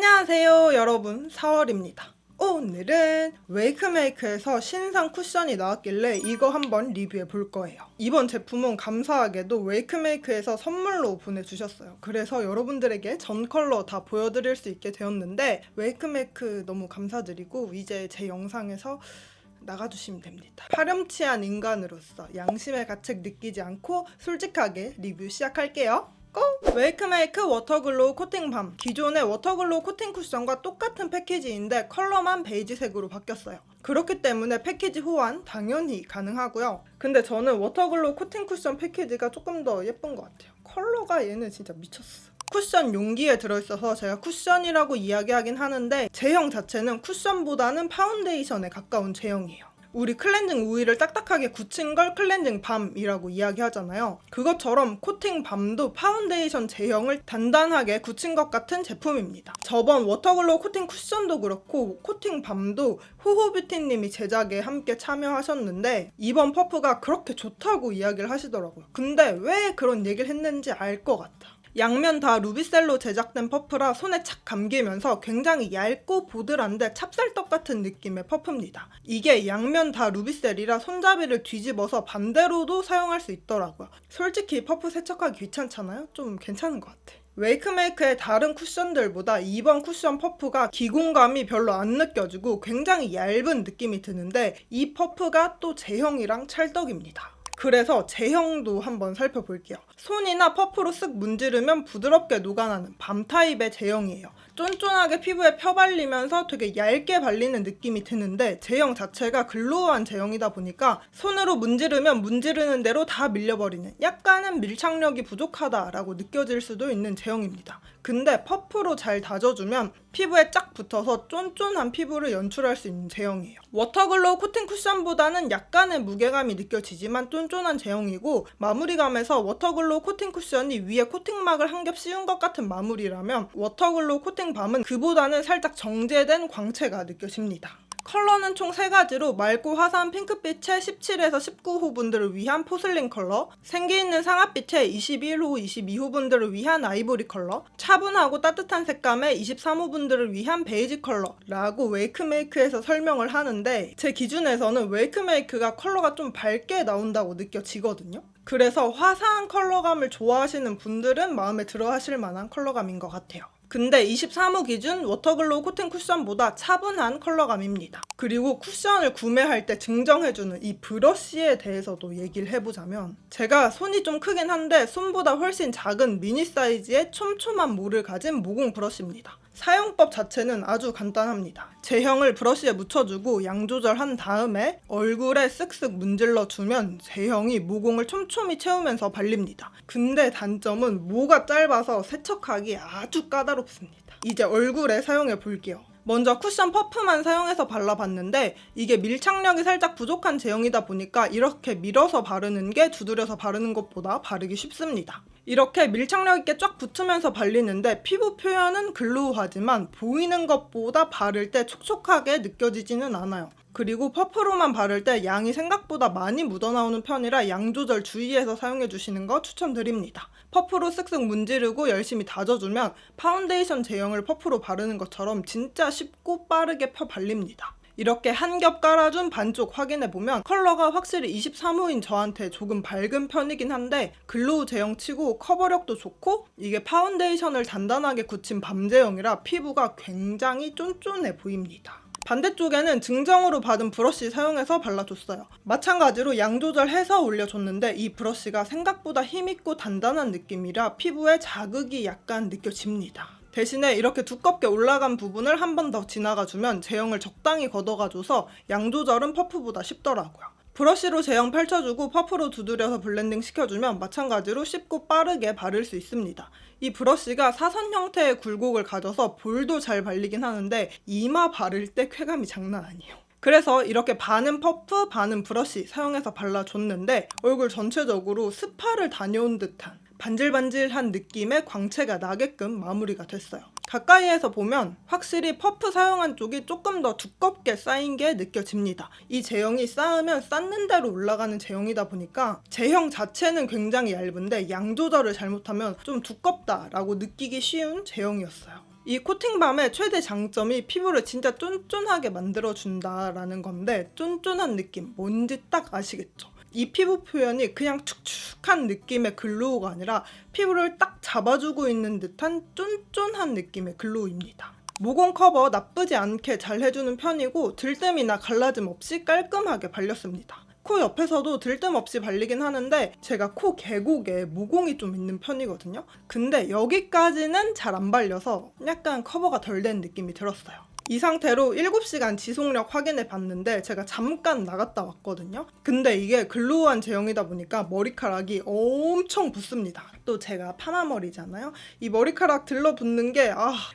안녕하세요 여러분, 4월입니다. 오늘은 웨이크메이크에서 신상 쿠션이 나왔길래 이거 한번 리뷰해 볼 거예요. 이번 제품은 감사하게도 웨이크메이크에서 선물로 보내주셨어요. 그래서 여러분들에게 전 컬러 다 보여드릴 수 있게 되었는데 웨이크메이크 너무 감사드리고 이제 제 영상에서 나가주시면 됩니다. 파렴치한 인간으로서 양심의 가책 느끼지 않고 솔직하게 리뷰 시작할게요. 웨이크메이크 워터글로우 코팅밤. 기존의 워터글로우 코팅 쿠션과 똑같은 패키지인데 컬러만 베이지색으로 바뀌었어요. 그렇기 때문에 패키지 호환 당연히 가능하고요. 근데 저는 워터글로우 코팅 쿠션 패키지가 조금 더 예쁜 것 같아요. 컬러가 얘는 진짜 미쳤어. 쿠션 용기에 들어있어서 제가 쿠션이라고 이야기하긴 하는데 제형 자체는 쿠션보다는 파운데이션에 가까운 제형이에요. 우리 클렌징 오일을 딱딱하게 굳힌 걸 클렌징 밤이라고 이야기하잖아요. 그것처럼 코팅 밤도 파운데이션 제형을 단단하게 굳힌 것 같은 제품입니다. 저번 워터글로우 코팅 쿠션도 그렇고 코팅 밤도 호호뷰티님이 제작에 함께 참여하셨는데 이번 퍼프가 그렇게 좋다고 이야기를 하시더라고요. 근데 왜 그런 얘기를 했는지 알 것 같아. 양면 다 루비셀로 제작된 퍼프라 손에 착 감기면서 굉장히 얇고 보들한데 찹쌀떡 같은 느낌의 퍼프입니다. 이게 양면 다 루비셀이라 손잡이를 뒤집어서 반대로도 사용할 수 있더라고요. 솔직히 퍼프 세척하기 귀찮잖아요? 좀 괜찮은 것 같아. 웨이크메이크의 다른 쿠션들보다 이번 쿠션 퍼프가 기공감이 별로 안 느껴지고 굉장히 얇은 느낌이 드는데 이 퍼프가 또 제형이랑 찰떡입니다. 그래서 제형도 한번 살펴볼게요. 손이나 퍼프로 쓱 문지르면 부드럽게 녹아나는 밤 타입의 제형이에요. 쫀쫀하게 피부에 펴발리면서 되게 얇게 발리는 느낌이 드는데 제형 자체가 글로우한 제형이다 보니까 손으로 문지르면 문지르는 대로 다 밀려버리는 약간은 밀착력이 부족하다라고 느껴질 수도 있는 제형입니다. 근데 퍼프로 잘 다져주면 피부에 쫙 붙어서 쫀쫀한 피부를 연출할 수 있는 제형이에요. 워터글로우 코팅 쿠션보다는 약간의 무게감이 느껴지지만 쫀쫀한 제형이고 마무리감에서 워터글로우 코팅 쿠션이 위에 코팅막을 한 겹 씌운 것 같은 마무리라면 워터글로우 코팅 밤은 그보다는 살짝 정제된 광채가 느껴집니다. 컬러는 총 3가지로 맑고 화사한 핑크빛의 17에서 19호 분들을 위한 포슬린 컬러, 생기있는 상아빛의 21호, 22호 분들을 위한 아이보리 컬러, 차분하고 따뜻한 색감의 23호 분들을 위한 베이지 컬러라고 웨이크메이크에서 설명을 하는데 제 기준에서는 웨이크메이크가 컬러가 좀 밝게 나온다고 느껴지거든요. 그래서 화사한 컬러감을 좋아하시는 분들은 마음에 들어 하실 만한 컬러감인 것 같아요. 근데 23호 기준 워터글로우 코팅 쿠션보다 차분한 컬러감입니다. 그리고 쿠션을 구매할 때 증정해주는 이 브러쉬에 대해서도 얘기를 해보자면 제가 손이 좀 크긴 한데 손보다 훨씬 작은 미니 사이즈의 촘촘한 모를 가진 모공 브러쉬입니다. 사용법 자체는 아주 간단합니다. 제형을 브러쉬에 묻혀주고 양 조절한 다음에 얼굴에 쓱쓱 문질러주면 제형이 모공을 촘촘히 채우면서 발립니다. 근데 단점은 모가 짧아서 세척하기 아주 까다롭습니다. 이제 얼굴에 사용해 볼게요. 먼저 쿠션 퍼프만 사용해서 발라봤는데 이게 밀착력이 살짝 부족한 제형이다 보니까 이렇게 밀어서 바르는 게 두드려서 바르는 것보다 바르기 쉽습니다. 이렇게 밀착력 있게 쫙 붙으면서 발리는데 피부 표현은 글로우하지만 보이는 것보다 바를 때 촉촉하게 느껴지지는 않아요. 그리고 퍼프로만 바를 때 양이 생각보다 많이 묻어나오는 편이라 양 조절 주의해서 사용해주시는 거 추천드립니다. 퍼프로 쓱쓱 문지르고 열심히 다져주면 파운데이션 제형을 퍼프로 바르는 것처럼 진짜 쉽고 빠르게 펴 발립니다. 이렇게 한 겹 깔아준 반쪽 확인해보면 컬러가 확실히 23호인 저한테 조금 밝은 편이긴 한데 글로우 제형치고 커버력도 좋고 이게 파운데이션을 단단하게 굳힌 밤 제형이라 피부가 굉장히 쫀쫀해 보입니다. 반대쪽에는 증정으로 받은 브러쉬 사용해서 발라줬어요. 마찬가지로 양 조절해서 올려줬는데 이 브러쉬가 생각보다 힘있고 단단한 느낌이라 피부에 자극이 약간 느껴집니다. 대신에 이렇게 두껍게 올라간 부분을 한 번 더 지나가주면 제형을 적당히 걷어가줘서 양 조절은 퍼프보다 쉽더라고요. 브러쉬로 제형 펼쳐주고 퍼프로 두드려서 블렌딩 시켜주면 마찬가지로 쉽고 빠르게 바를 수 있습니다. 이 브러쉬가 사선 형태의 굴곡을 가져서 볼도 잘 발리긴 하는데 이마 바를 때 쾌감이 장난 아니에요. 그래서 이렇게 반은 퍼프, 반은 브러쉬 사용해서 발라줬는데 얼굴 전체적으로 스파를 다녀온 듯한 반질반질한 느낌의 광채가 나게끔 마무리가 됐어요. 가까이에서 보면 확실히 퍼프 사용한 쪽이 조금 더 두껍게 쌓인 게 느껴집니다. 이 제형이 쌓으면 쌓는 대로 올라가는 제형이다 보니까 제형 자체는 굉장히 얇은데 양 조절을 잘못하면 좀 두껍다라고 느끼기 쉬운 제형이었어요. 이 코팅밤의 최대 장점이 피부를 진짜 쫀쫀하게 만들어준다라는 건데, 쫀쫀한 느낌 뭔지 딱 아시겠죠? 이 피부 표현이 그냥 축축한 느낌의 글로우가 아니라 피부를 딱 잡아주고 있는 듯한 쫀쫀한 느낌의 글로우입니다. 모공 커버 나쁘지 않게 잘 해주는 편이고 들뜸이나 갈라짐 없이 깔끔하게 발렸습니다. 코 옆에서도 들뜸 없이 발리긴 하는데 제가 코 계곡에 모공이 좀 있는 편이거든요. 근데 여기까지는 잘 안 발려서 약간 커버가 덜 된 느낌이 들었어요. 이 상태로 7시간 지속력 확인해 봤는데 제가 잠깐 나갔다 왔거든요. 근데 이게 글로우한 제형이다 보니까 머리카락이 엄청 붓습니다. 또 제가 파마머리잖아요. 이 머리카락 들러붙는 게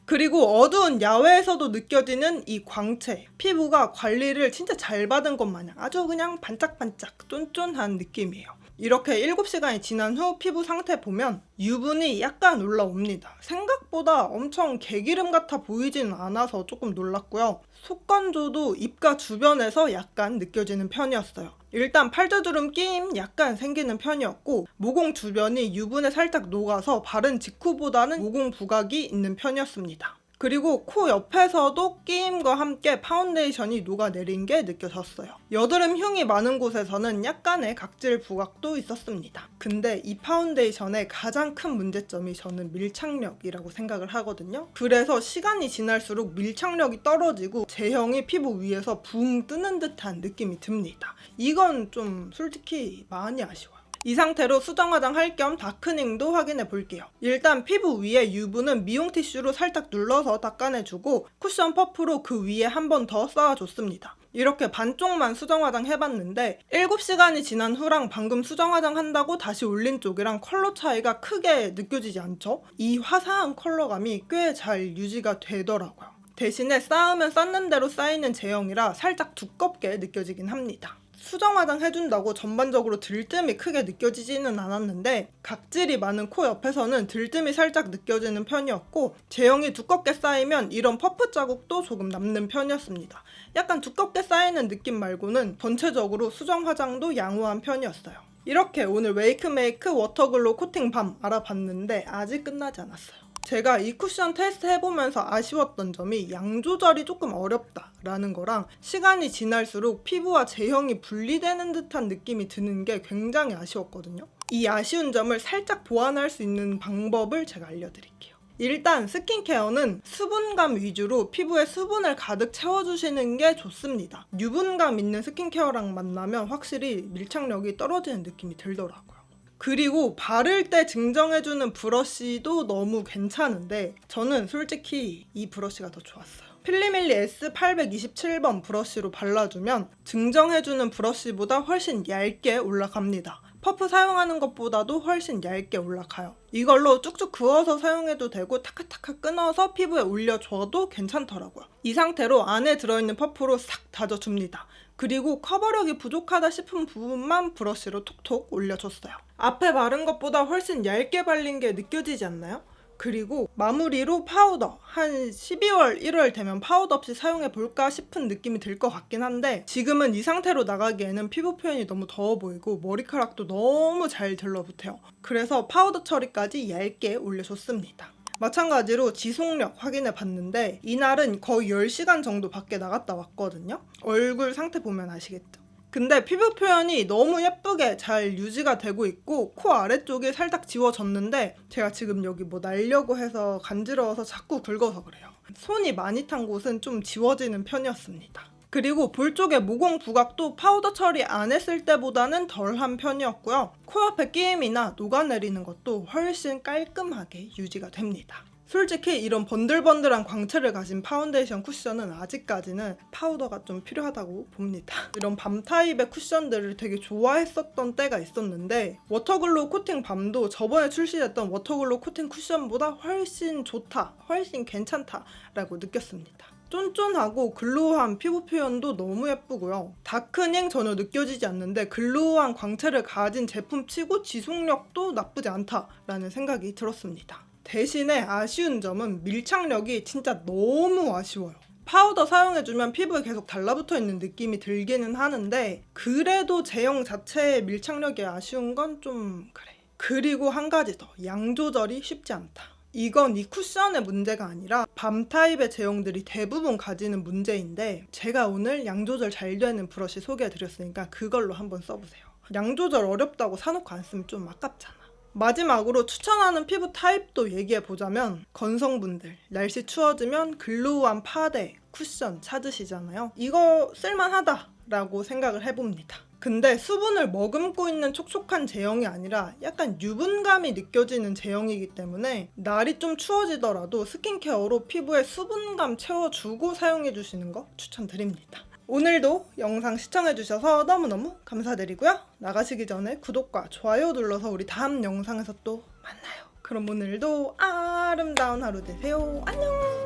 그리고 어두운 야외에서도 느껴지는 이 광채. 피부가 관리를 진짜 잘 받은 것 마냥 아주 그냥 반짝반짝 쫀쫀한 느낌이에요. 이렇게 7시간이 지난 후 피부 상태 보면 유분이 약간 올라옵니다. 생각보다 엄청 개기름 같아 보이지는 않아서 조금 놀랐고요. 속건조도 입가 주변에서 약간 느껴지는 편이었어요. 일단 팔자주름 끼임 약간 생기는 편이었고 모공 주변이 유분에 살짝 녹아서 바른 직후보다는 모공 부각이 있는 편이었습니다. 그리고 코 옆에서도 끼임과 함께 파운데이션이 녹아내린 게 느껴졌어요. 여드름 흉이 많은 곳에서는 약간의 각질 부각도 있었습니다. 근데 이 파운데이션의 가장 큰 문제점이 저는 밀착력이라고 생각을 하거든요. 그래서 시간이 지날수록 밀착력이 떨어지고 제형이 피부 위에서 붕 뜨는 듯한 느낌이 듭니다. 이건 좀 솔직히 많이 아쉬워요. 이 상태로 수정 화장할 겸 다크닝도 확인해 볼게요. 일단 피부 위에 유분은 미용 티슈로 살짝 눌러서 닦아내주고 쿠션 퍼프로 그 위에 한 번 더 쌓아줬습니다. 이렇게 반쪽만 수정 화장 해봤는데 7시간이 지난 후랑 방금 수정 화장 한다고 다시 올린 쪽이랑 컬러 차이가 크게 느껴지지 않죠? 이 화사한 컬러감이 꽤 잘 유지가 되더라고요. 대신에 쌓으면 쌓는 대로 쌓이는 제형이라 살짝 두껍게 느껴지긴 합니다. 수정 화장 해준다고 전반적으로 들뜸이 크게 느껴지지는 않았는데 각질이 많은 코 옆에서는 들뜸이 살짝 느껴지는 편이었고 제형이 두껍게 쌓이면 이런 퍼프 자국도 조금 남는 편이었습니다. 약간 두껍게 쌓이는 느낌 말고는 전체적으로 수정 화장도 양호한 편이었어요. 이렇게 오늘 웨이크메이크 워터글로우 코팅 밤 알아봤는데 아직 끝나지 않았어요. 제가 이 쿠션 테스트 해보면서 아쉬웠던 점이 양 조절이 조금 어렵다라는 거랑 시간이 지날수록 피부와 제형이 분리되는 듯한 느낌이 드는 게 굉장히 아쉬웠거든요. 이 아쉬운 점을 살짝 보완할 수 있는 방법을 제가 알려드릴게요. 일단 스킨케어는 수분감 위주로 피부에 수분을 가득 채워주시는 게 좋습니다. 유분감 있는 스킨케어랑 만나면 확실히 밀착력이 떨어지는 느낌이 들더라고요. 그리고 바를 때 증정해주는 브러쉬도 너무 괜찮은데 저는 솔직히 이 브러쉬가 더 좋았어요. 필리밀리 S827번 브러쉬로 발라주면 증정해주는 브러쉬보다 훨씬 얇게 올라갑니다. 퍼프 사용하는 것보다도 훨씬 얇게 올라가요. 이걸로 쭉쭉 그어서 사용해도 되고 타카타카 끊어서 피부에 올려줘도 괜찮더라고요. 이 상태로 안에 들어있는 퍼프로 싹 다져줍니다. 그리고 커버력이 부족하다 싶은 부분만 브러쉬로 톡톡 올려줬어요. 앞에 바른 것보다 훨씬 얇게 발린 게 느껴지지 않나요? 그리고 마무리로 파우더, 한 12월, 1월 되면 파우더 없이 사용해볼까 싶은 느낌이 들 것 같긴 한데 지금은 이 상태로 나가기에는 피부 표현이 너무 더워 보이고 머리카락도 너무 잘 들러붙어요. 그래서 파우더 처리까지 얇게 올려줬습니다. 마찬가지로 지속력 확인해 봤는데 이날은 거의 10시간 정도 밖에 나갔다 왔거든요. 얼굴 상태 보면 아시겠죠? 근데 피부 표현이 너무 예쁘게 잘 유지가 되고 있고 코 아래쪽이 살짝 지워졌는데 제가 지금 여기 뭐 날려고 해서 간지러워서 자꾸 긁어서 그래요. 손이 많이 탄 곳은 좀 지워지는 편이었습니다. 그리고 볼 쪽의 모공 부각도 파우더 처리 안 했을 때보다는 덜한 편이었고요. 코옆에 끼임이나 녹아내리는 것도 훨씬 깔끔하게 유지가 됩니다. 솔직히 이런 번들번들한 광채를 가진 파운데이션 쿠션은 아직까지는 파우더가 좀 필요하다고 봅니다. 이런 밤 타입의 쿠션들을 되게 좋아했었던 때가 있었는데 워터글로우 코팅 밤도 저번에 출시됐던 워터글로우 코팅 쿠션보다 훨씬 좋다, 훨씬 괜찮다라고 느꼈습니다. 쫀쫀하고 글로우한 피부 표현도 너무 예쁘고요. 다크닝 전혀 느껴지지 않는데 글로우한 광채를 가진 제품 치고 지속력도 나쁘지 않다라는 생각이 들었습니다. 대신에 아쉬운 점은 밀착력이 진짜 너무 아쉬워요. 파우더 사용해주면 피부에 계속 달라붙어 있는 느낌이 들기는 하는데 그래도 제형 자체의 밀착력이 아쉬운 건 좀 그래. 그리고 한 가지 더, 양 조절이 쉽지 않다. 이건 이 쿠션의 문제가 아니라 밤 타입의 제형들이 대부분 가지는 문제인데 제가 오늘 양 조절 잘 되는 브러쉬 소개해드렸으니까 그걸로 한번 써보세요. 양 조절 어렵다고 사놓고 안 쓰면 좀 아깝잖아. 마지막으로 추천하는 피부 타입도 얘기해보자면 건성분들 날씨 추워지면 글로우한 파데 쿠션 찾으시잖아요. 이거 쓸만하다 라고 생각을 해봅니다. 근데 수분을 머금고 있는 촉촉한 제형이 아니라 약간 유분감이 느껴지는 제형이기 때문에 날이 좀 추워지더라도 스킨케어로 피부에 수분감 채워주고 사용해주시는 거 추천드립니다. 오늘도 영상 시청해주셔서 너무너무 감사드리고요. 나가시기 전에 구독과 좋아요 눌러서 우리 다음 영상에서 또 만나요. 그럼 오늘도 아름다운 하루 되세요. 안녕!